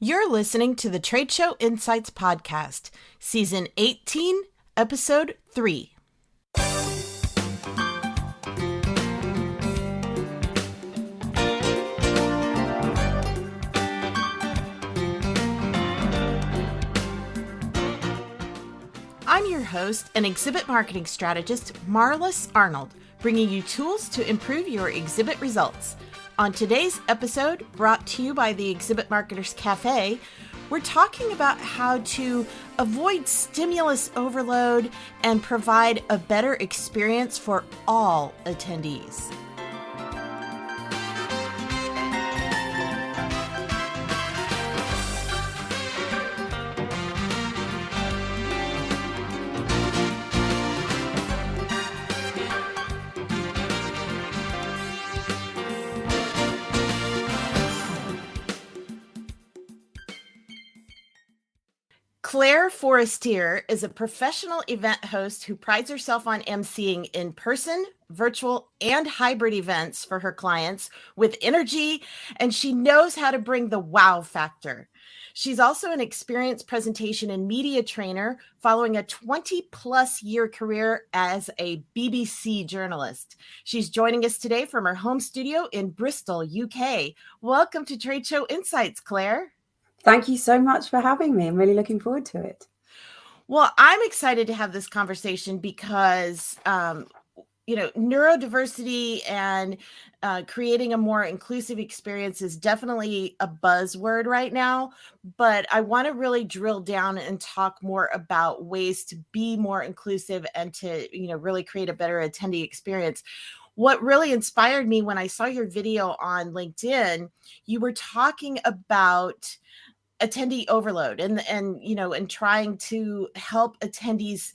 You're listening to the Trade Show Insights Podcast, Season 18, Episode 3. I'm your host and exhibit marketing strategist, Marlis Arnold, bringing you tools to improve your exhibit results. On today's episode, brought to you by the Exhibit Marketers Cafe, we're talking about how to avoid stimulus overload and provide a better experience for all attendees. Claire Forestier is a professional event host who prides herself on emceeing in-person, virtual, and hybrid events for her clients with energy, and she knows how to bring the wow factor. She's also an experienced presentation and media trainer following a 20-plus year career as a BBC journalist. She's joining us today from her home studio in Bristol, UK. Welcome to Trade Show Insights, Claire. Thank you so much for having me. I'm really looking forward to it. Well, I'm excited to have this conversation because, neurodiversity and creating a more inclusive experience is definitely a buzzword right now. But I want to really drill down and talk more about ways to be more inclusive and to, really create a better attendee experience. What really inspired me when I saw your video on LinkedIn, you were talking about attendee overload and trying to help attendees,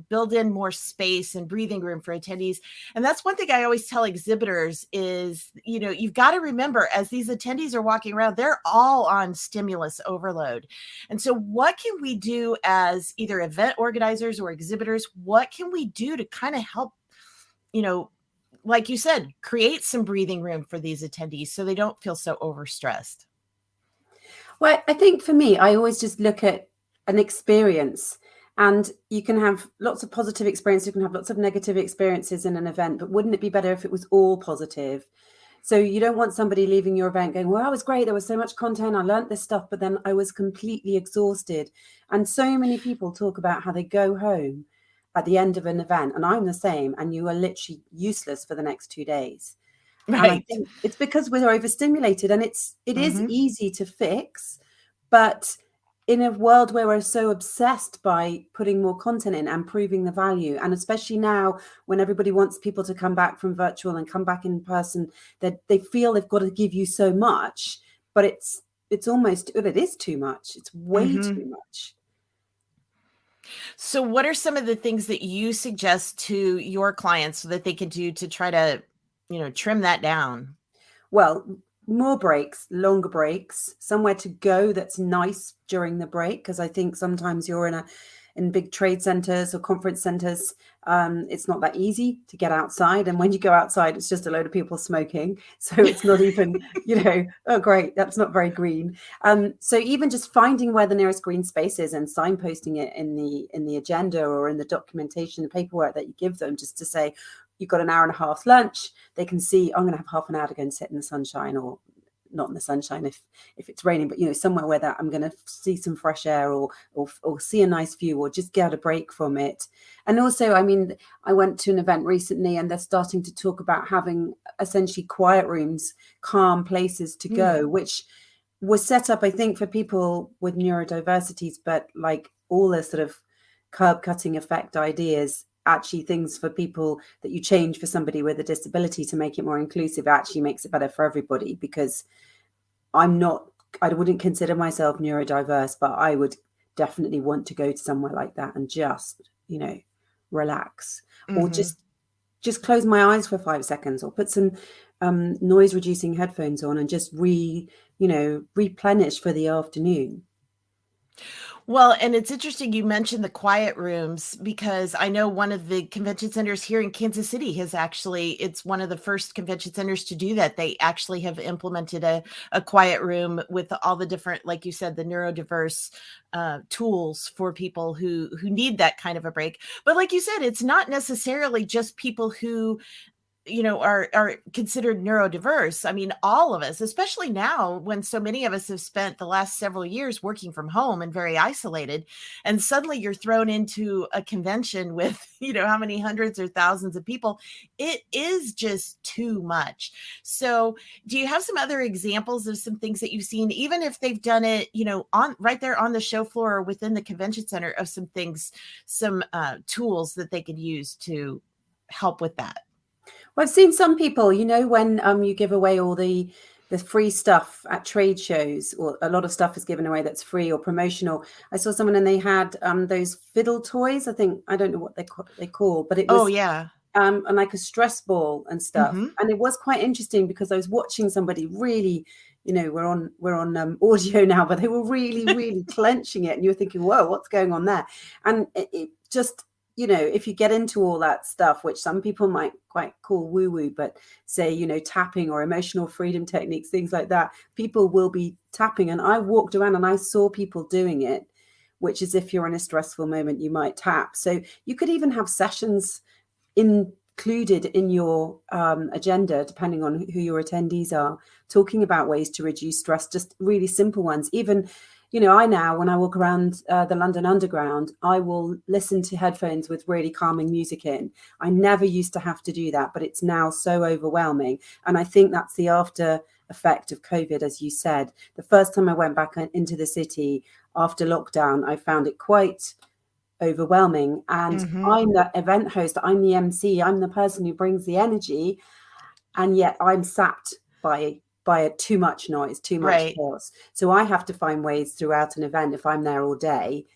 build in more space and breathing room for attendees. And that's one thing I always tell exhibitors is, you've got to remember as these attendees are walking around, they're all on stimulus overload. And so what can we do as either event organizers or exhibitors? What can we do to kind of help, like you said, create some breathing room for these attendees so they don't feel so overstressed? Well, I think for me, I always just look at an experience, and you can have lots of positive experiences, you can have lots of negative experiences in an event, but wouldn't it be better if it was all positive? So you don't want somebody leaving your event going, well, that was great, there was so much content, I learned this stuff, but then I was completely exhausted. And so many people talk about how they go home at the end of an event, and I'm the same, and you are literally useless for the next 2 days. Right. And I think it's because we're overstimulated, and it is easy to fix, but in a world where we're so obsessed by putting more content in and proving the value, and especially now when everybody wants people to come back from virtual and come back in person, that they feel they've got to give you so much, but it's almost, it is too much. It's way too much. So what are some of the things that you suggest to your clients so that they can do to try to trim that down? Well, more breaks, longer breaks, somewhere to go that's nice during the break. Because I think sometimes you're in big trade centers or conference centers, it's not that easy to get outside. And when you go outside, it's just a load of people smoking. So it's not even, oh, great, that's not very green. So even just finding where the nearest green space is and signposting it in the agenda or in the documentation, the paperwork that you give them, just to say, you've got an hour and a half lunch. They can see, I'm going to have half an hour to go and sit in the sunshine, or not in the sunshine if it's raining, but somewhere where that I'm going to see some fresh air or see a nice view, or just get a break from it. And also, I went to an event recently, and they're starting to talk about having essentially quiet rooms, calm places to go, which was set up, I think, for people with neurodiversities, but like all the sort of curb cutting effect ideas, actually things for people that you change for somebody with a disability to make it more inclusive actually makes it better for everybody. Because I wouldn't consider myself neurodiverse, but I would definitely want to go to somewhere like that and just, relax, or just close my eyes for 5 seconds, or put some noise reducing headphones on and just replenish for the afternoon. Well, and it's interesting you mentioned the quiet rooms because I know one of the convention centers here in Kansas City it's one of the first convention centers to do that. They actually have implemented a quiet room with all the different, like you said, the neurodiverse tools for people who need that kind of a break. But like you said, it's not necessarily just people who are considered neurodiverse. I mean, all of us, especially now when so many of us have spent the last several years working from home and very isolated, and suddenly you're thrown into a convention with, how many hundreds or thousands of people. It is just too much. So, do you have some other examples of some things that you've seen, even if they've done it, on right there on the show floor or within the convention center, of some things, some tools that they could use to help with that? Well, I've seen some people, when you give away all the free stuff at trade shows, or a lot of stuff is given away that's free or promotional. I saw someone and they had those fiddle toys. I don't know what they call, but it Oh, was yeah. and like a stress ball and stuff. Mhm. And it was quite interesting because I was watching somebody really, we're on audio now, but they were really, really clenching it, and you're thinking, whoa, what's going on there? And it just, if you get into all that stuff, which some people might quite call woo-woo, but say, tapping or emotional freedom techniques, things like that, people will be tapping. And I walked around and I saw people doing it, which is, if you're in a stressful moment, you might tap. So you could even have sessions included in your agenda, depending on who your attendees are, talking about ways to reduce stress, just really simple ones. Even, I now, when I walk around the London Underground, I will listen to headphones with really calming music in. I never used to have to do that, but it's now so overwhelming. And I think that's the after effect of COVID, as you said. The first time I went back into the city after lockdown, I found it quite overwhelming. And Mhm. I'm the event host, I'm the MC, I'm the person who brings the energy, and yet I'm sapped by it, too much noise, too much Right. chaos. So I have to find ways throughout an event, if I'm there all day,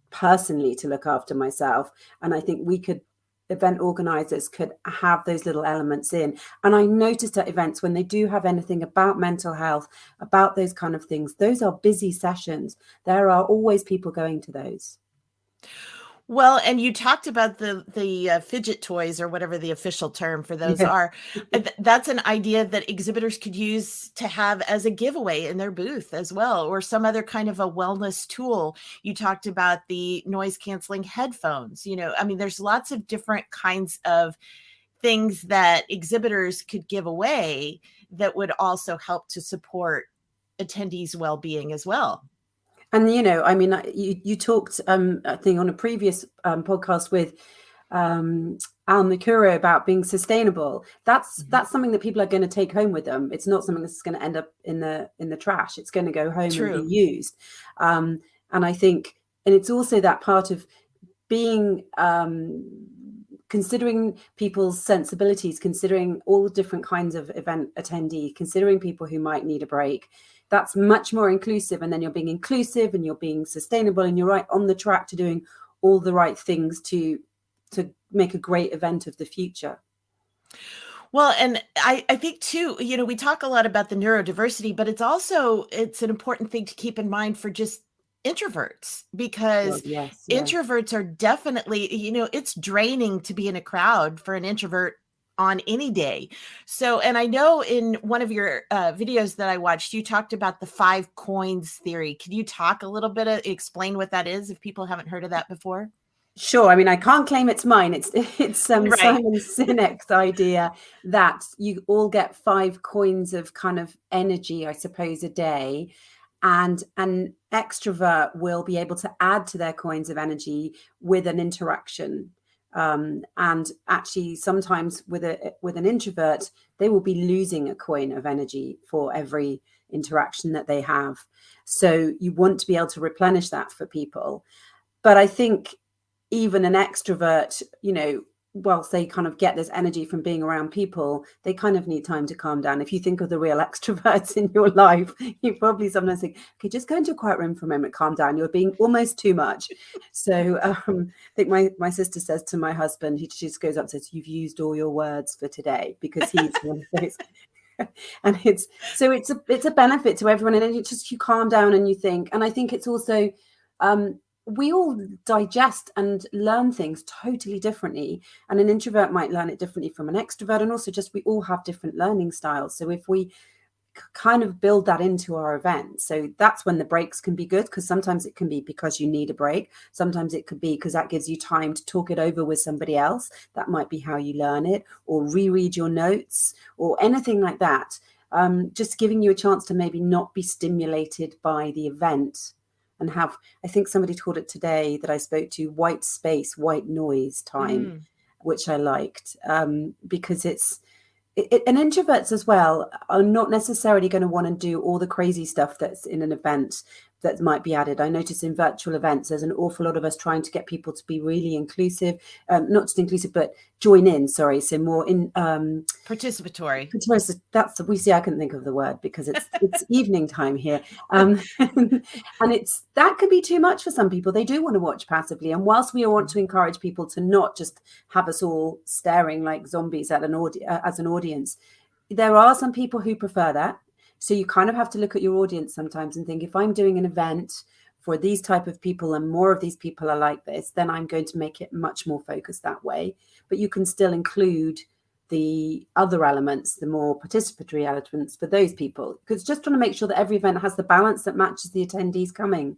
personally, to look after myself. And I think event organizers could have those little elements in. And I noticed at events, when they do have anything about mental health, about those kind of things, those are busy sessions. There are always people going to those. Well, and you talked about the fidget toys, or whatever the official term for those Yeah. are. That's an idea that exhibitors could use to have as a giveaway in their booth as well, or some other kind of a wellness tool. You talked about the noise canceling headphones. I mean, there's lots of different kinds of things that exhibitors could give away that would also help to support attendees' well-being as well. And, I mean, you talked, I think, on a previous podcast with Al Mikuro about being sustainable. That's something that people are going to take home with them. It's not something that's going to end up in the trash. It's going to go home and be True. used. And I think, and it's also that part of being considering people's sensibilities, considering all the different kinds of event attendee, considering people who might need a break. That's much more inclusive. And then you're being inclusive and you're being sustainable, and you're right on the track to doing all the right things to make a great event of the future. Well, and I think too, we talk a lot about the neurodiversity, but it's an important thing to keep in mind for just introverts, Well, because yes, yeah. introverts are definitely, it's draining to be in a crowd for an introvert on any day. So, and I know in one of your videos that I watched, you talked about the 5 coins theory. Can you talk a little bit, explain what that is if people haven't heard of that before? Sure. I mean, I can't claim it's mine. It's Right. Simon Sinek's idea that you all get 5 coins of kind of energy, I suppose, a day, and an extrovert will be able to add to their coins of energy with an interaction. And actually, sometimes with an introvert, they will be losing a coin of energy for every interaction that they have. So you want to be able to replenish that for people. But I think even an extrovert, whilst they kind of get this energy from being around people, they kind of need time to calm down. If you think of the real extroverts in your life, you probably sometimes think, okay, just go into a quiet room for a moment, calm down. You're being almost too much. So I think my sister says to my husband, she just goes up and says, "You've used all your words for today," because he's one of those. And it's a benefit to everyone. And it's just, you calm down and you think, and I think it's also we all digest and learn things totally differently, and an introvert might learn it differently from an extrovert, and also just we all have different learning styles. So if we kind of build that into our event, so that's when the breaks can be good, because sometimes it can be because you need a break, sometimes it could be because that gives you time to talk it over with somebody else, that might be how you learn it, or reread your notes or anything like that. Just giving you a chance to maybe not be stimulated by the event and have, I think somebody called it today that I spoke to, white space, white noise time, which I liked, because and introverts as well are not necessarily going to want to do all the crazy stuff that's in an event that might be added. I notice in virtual events, there's an awful lot of us trying to get people to be really inclusive, not just inclusive, but join in, sorry. So more in participatory. That's, we see, I couldn't think of the word because it's evening time here. And that can be too much for some people. They do want to watch passively. And whilst we want to encourage people to not just have us all staring like zombies at as an audience, there are some people who prefer that. So you kind of have to look at your audience sometimes and think, if I'm doing an event for these type of people and more of these people are like this, then I'm going to make it much more focused that way. But you can still include the other elements, the more participatory elements for those people, because just trying to make sure that every event has the balance that matches the attendees coming.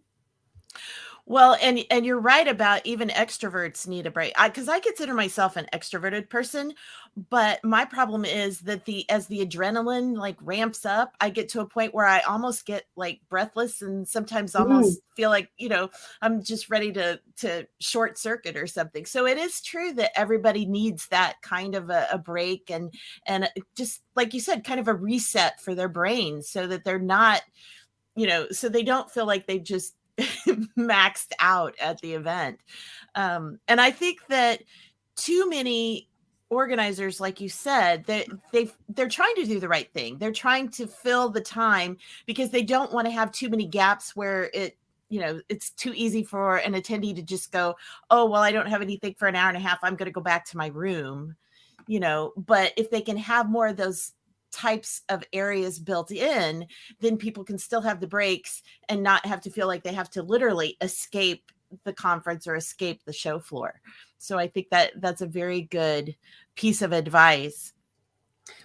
Well, and you're right about even extroverts need a break. Because I consider myself an extroverted person, but my problem is that as the adrenaline like ramps up, I get to a point where I almost get like breathless and sometimes almost feel like, I'm just ready to short circuit or something. So it is true that everybody needs that kind of a break and just like you said, kind of a reset for their brain so that they're not, so they don't feel like they've just maxed out at the event. And I think that too many organizers, like you said, they're trying to do the right thing. They're trying to fill the time because they don't want to have too many gaps where it's too easy for an attendee to just go, oh, well, I don't have anything for an hour and a half, I'm going to go back to my room. But if they can have more of those types of areas built in, then people can still have the breaks and not have to feel like they have to literally escape the conference or escape the show floor. So I think that that's a very good piece of advice.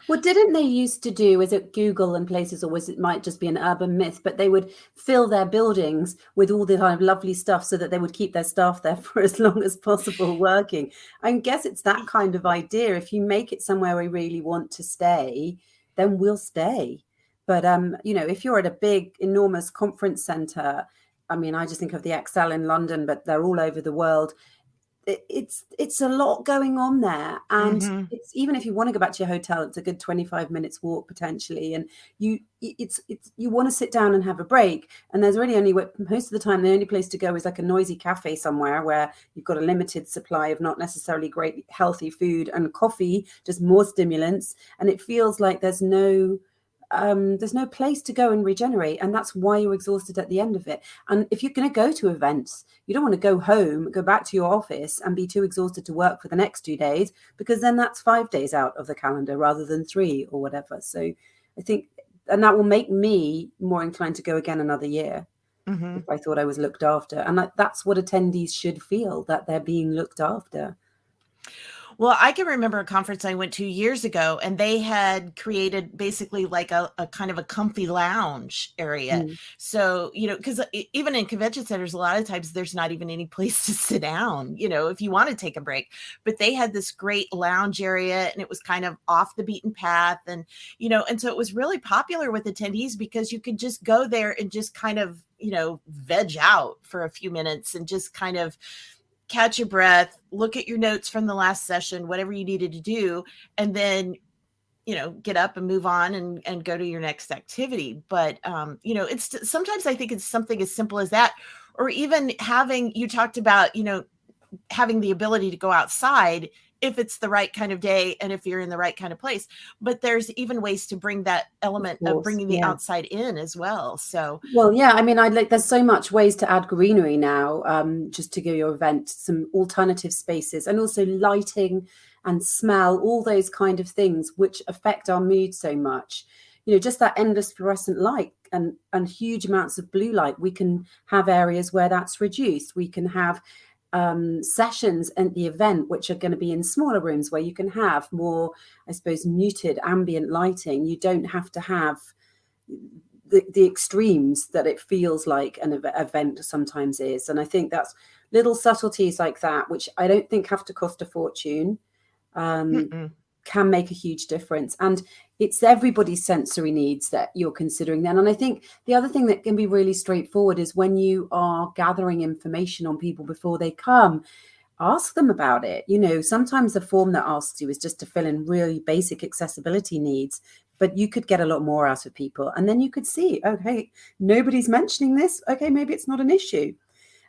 Well, didn't they used to do, is it Google and places, or was it might just be an urban myth, but they would fill their buildings with all the kind of lovely stuff so that they would keep their staff there for as long as possible working. I guess it's that kind of idea. If you make it somewhere we really want to stay, then we'll stay. But, if you're at a big, enormous conference center, I mean, I just think of the Excel in London, but they're all over the world. It's a lot going on there, and it's, even if you want to go back to your hotel, it's a good 25 minutes walk potentially, and you want to sit down and have a break, and there's really only, most of the time the only place to go is like a noisy cafe somewhere where you've got a limited supply of not necessarily great healthy food and coffee, just more stimulants, and it feels like there's no place to go and regenerate, and that's why you're exhausted at the end of it. And if you're going to go to events, you don't want to go home, go back to your office and be too exhausted to work for the next 2 days, because then that's 5 days out of the calendar rather than 3 or whatever. So I think, and that will make me more inclined to go again another year if I thought I was looked after. And that's what attendees should feel, that they're being looked after. Well, I can remember a conference I went to years ago, and they had created basically like a kind of a comfy lounge area. So, because even in convention centers, a lot of times there's not even any place to sit down, if you want to take a break. But they had this great lounge area, and it was kind of off the beaten path. And, and so it was really popular with attendees because you could just go there and just kind of, veg out for a few minutes and just kind of catch your breath, look at your notes from the last session, whatever you needed to do, and then, get up and move on and go to your next activity. But, it's sometimes I think it's something as simple as that, or even you talked about, having the ability to go outside if it's the right kind of day and if you're in the right kind of place. But there's even ways to bring that element of bringing the outside in as well. So, well, yeah, I mean, there's so much ways to add greenery now, just to give your event some alternative spaces, and also lighting and smell, all those kind of things which affect our mood so much. just that endless fluorescent light and huge amounts of blue light. We can have areas where that's reduced. We can have sessions at the event which are going to be in smaller rooms where you can have more, I suppose, muted ambient lighting. You don't have to have the extremes that it feels like an event sometimes is. And I think that's little subtleties like that, which I don't think have to cost a fortune, can make a huge difference. And it's everybody's sensory needs that you're considering then. And I think the other thing that can be really straightforward is when you are gathering information on people before they come, ask them about it. Sometimes the form that asks you is just to fill in really basic accessibility needs, but you could get a lot more out of people. And then you could see, okay, nobody's mentioning this. Okay, maybe it's not an issue.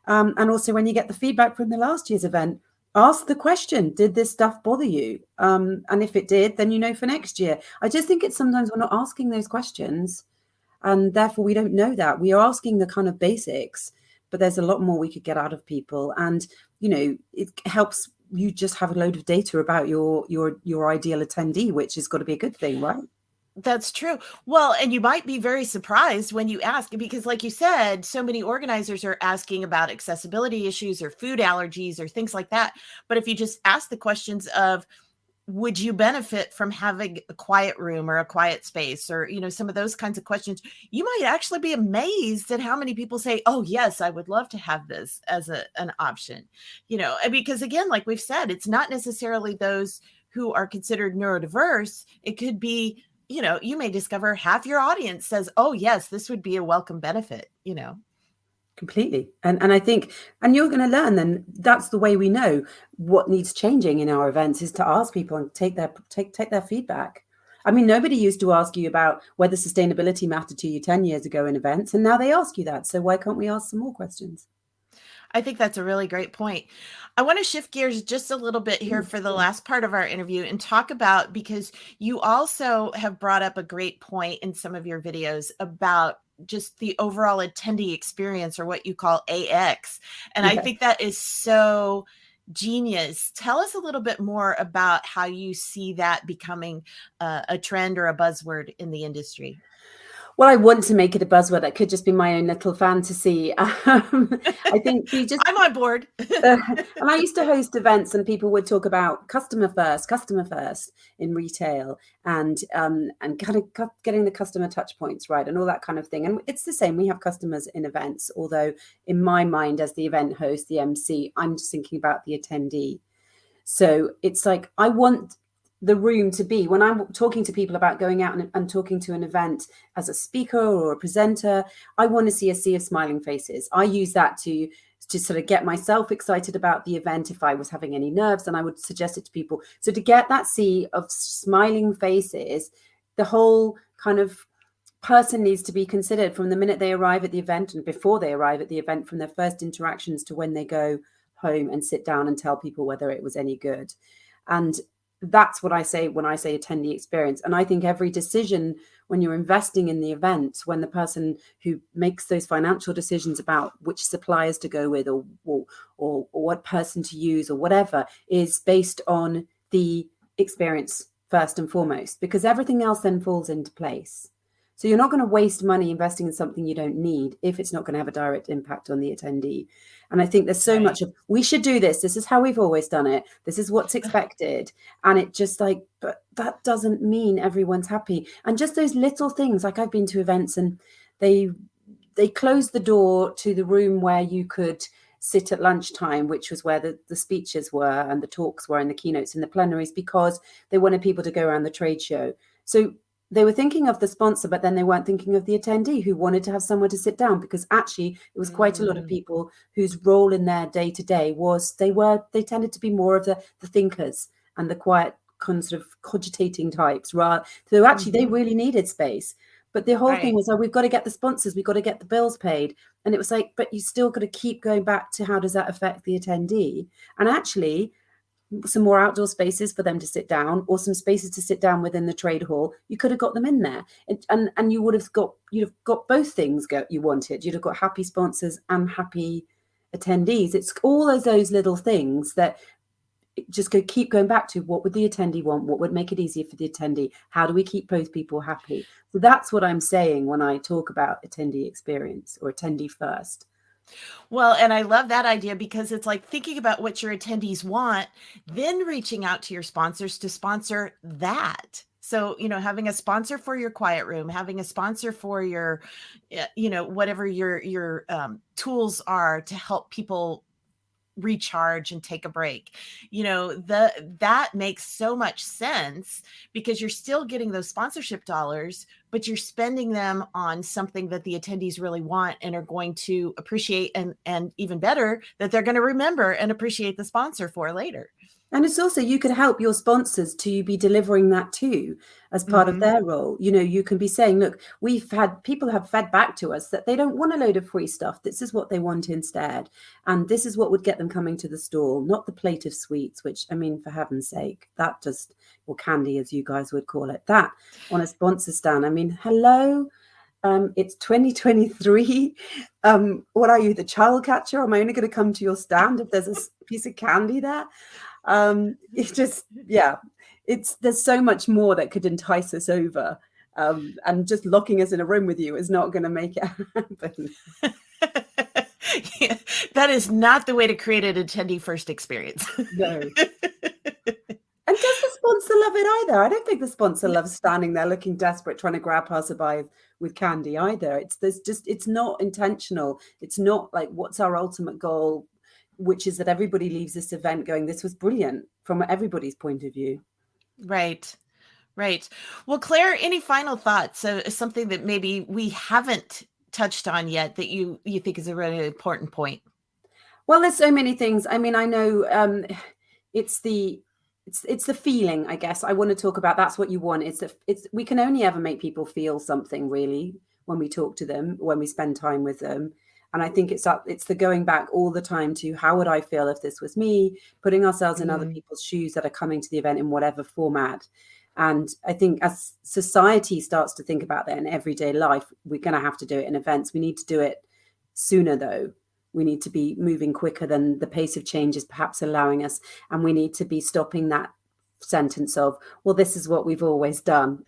And also when you get the feedback from the last year's event, ask the question, did this stuff bother you? And if it did, then for next year. I just think it's sometimes we're not asking those questions, and therefore we don't know that. We are asking the kind of basics, but there's a lot more we could get out of people. And, it helps you just have a load of data about your ideal attendee, which has got to be a good thing, right? That's true. Well, and you might be very surprised when you ask, because like you said, so many organizers are asking about accessibility issues or food allergies or things like that. But if you just ask the questions of, would you benefit from having a quiet room or a quiet space, or, some of those kinds of questions, you might actually be amazed at how many people say, oh, yes, I would love to have this as an option, because again, like we've said, it's not necessarily those who are considered neurodiverse. It could be, you may discover half your audience says, oh, yes, this would be a welcome benefit, Completely. And I think, and you're going to learn then, that's the way we know what needs changing in our events, is to ask people and take their feedback. I mean, nobody used to ask you about whether sustainability mattered to you 10 years ago in events, and now they ask you that. So why can't we ask some more questions? I think that's a really great point. I want to shift gears just a little bit here for the last part of our interview and talk about, because you also have brought up a great point in some of your videos about just the overall attendee experience, or what you call AX. And I think that is so genius. Tell us a little bit more about how you see that becoming a trend or a buzzword in the industry. Well, I want to make it a buzzword. That could just be my own little fantasy. I think I'm on board. And I used to host events, and people would talk about customer first in retail, and kind of getting the customer touch points right and all that kind of thing. And it's the same. We have customers in events, although in my mind, as the event host, the MC, I'm just thinking about the attendee. So it's like, I want the room to be, when I'm talking to people about going out and talking to an event as a speaker or a presenter, I want to see a sea of smiling faces. I use that to sort of get myself excited about the event if I was having any nerves, and I would suggest it to people. So to get that sea of smiling faces, the whole kind of person needs to be considered from the minute they arrive at the event and before they arrive at the event, from their first interactions to when they go home and sit down and tell people whether it was any good. And that's what I say when I say attendee experience. And I think every decision when you're investing in the event, when the person who makes those financial decisions about which suppliers to go with, or what person to use or whatever, is based on the experience first and foremost, because everything else then falls into place. So you're not going to waste money investing in something you don't need if it's not going to have a direct impact on the attendee. And I think there's so much of, we should do this. This is how we've always done it. This is what's expected. And it just like, but that doesn't mean everyone's happy. And just those little things, like I've been to events and they closed the door to the room where you could sit at lunchtime, which was where the speeches were and the talks were and the keynotes and the plenaries, because they wanted people to go around the trade show. So they were thinking of the sponsor, but then they weren't thinking of the attendee who wanted to have somewhere to sit down, because actually it was quite a lot of people whose role in their day to day was they tended to be more of the thinkers and the quiet sort of cogitating types. So actually they really needed space. But the whole thing was, oh, we've got to get the sponsors, we've got to get the bills paid. And it was like, but you still got to keep going back to how does that affect the attendee? And actually, some more outdoor spaces for them to sit down, or some spaces to sit down within the trade hall, you could have got them in there, and you'd have got both things you wanted. You'd have got happy sponsors and happy attendees. It's all of those little things that keep going back to what would the attendee want? What would make it easier for the attendee? How do we keep both people happy? So that's what I'm saying when I talk about attendee experience or attendee first. Well, and I love that idea because it's like thinking about what your attendees want, then reaching out to your sponsors to sponsor that. So, having a sponsor for your quiet room, having a sponsor for your, whatever your tools are to help people recharge and take a break. That makes so much sense because you're still getting those sponsorship dollars, but you're spending them on something that the attendees really want and are going to appreciate, and even better, that they're going to remember and appreciate the sponsor for later. And it's also, you could help your sponsors to be delivering that too, as part of their role. You can be saying, look, people have fed back to us that they don't want a load of free stuff. This is what they want instead. And this is what would get them coming to the stall, not the plate of sweets, which, I mean, for heaven's sake, or candy, as you guys would call it, that on a sponsor stand. I mean, hello. It's 2023. What are you, the child catcher? Am I only going to come to your stand if there's a piece of candy there? There's so much more that could entice us over, and just locking us in a room with you is not going to make it happen. Yeah, that is not the way to create an attendee-first experience. No. And does the sponsor love it either? I don't think the sponsor loves standing there looking desperate, trying to grab passerby with candy either. It's not intentional. It's not like, what's our ultimate goal, which is that everybody leaves this event going, this was brilliant from everybody's point of view. Right. Well, Claire, any final thoughts? Something that maybe we haven't touched on yet that you think is a really important point? Well, there's so many things. I mean, I know it's the feeling, I guess. I want to talk about, that's what you want. We can only ever make people feel something, really, when we talk to them, when we spend time with them. And I think it's the going back all the time to, how would I feel if this was me, putting ourselves in other people's shoes that are coming to the event in whatever format. And I think as society starts to think about that in everyday life, we're going to have to do it in events. We need to do it sooner, though. We need to be moving quicker than the pace of change is perhaps allowing us. And we need to be stopping that sentence of, well, this is what we've always done.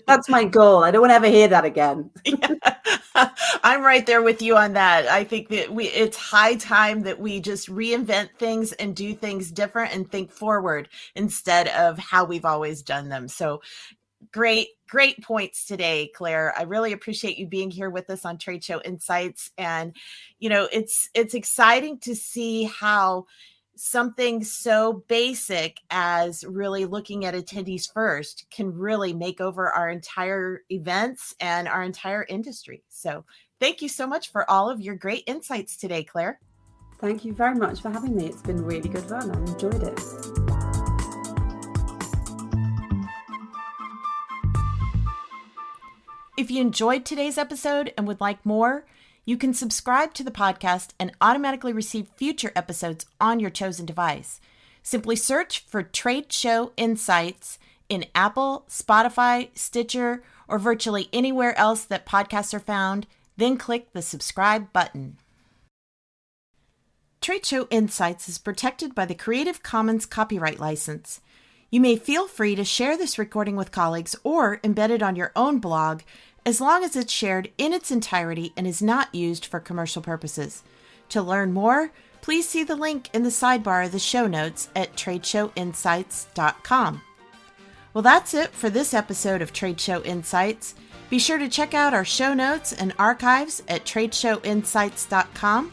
That's my goal. I don't want to ever hear that again. Yeah. I'm right there with you on that. I think that it's high time that we just reinvent things and do things different and think forward instead of how we've always done them. So great points today, Claire. I really appreciate you being here with us on Trade Show Insights. And, it's exciting to see how something so basic as really looking at attendees first can really make over our entire events and our entire industry. So thank you so much for all of your great insights today, Claire. Thank you very much for having me. It's been really good fun. I enjoyed it. If you enjoyed today's episode and would like more, you can subscribe to the podcast and automatically receive future episodes on your chosen device. Simply search for Trade Show Insights in Apple, Spotify, Stitcher, or virtually anywhere else that podcasts are found, then click the subscribe button. Trade Show Insights is protected by the Creative Commons copyright license. You may feel free to share this recording with colleagues or embed it on your own blog, as long as it's shared in its entirety and is not used for commercial purposes. To learn more, please see the link in the sidebar of the show notes at tradeshowinsights.com. Well, that's it for this episode of Trade Show Insights. Be sure to check out our show notes and archives at tradeshowinsights.com.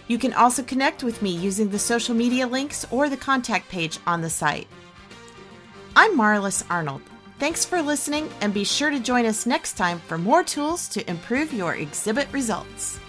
You can also connect with me using the social media links or the contact page on the site. I'm Marlis Arnold. Thanks for listening, and be sure to join us next time for more tools to improve your exhibit results.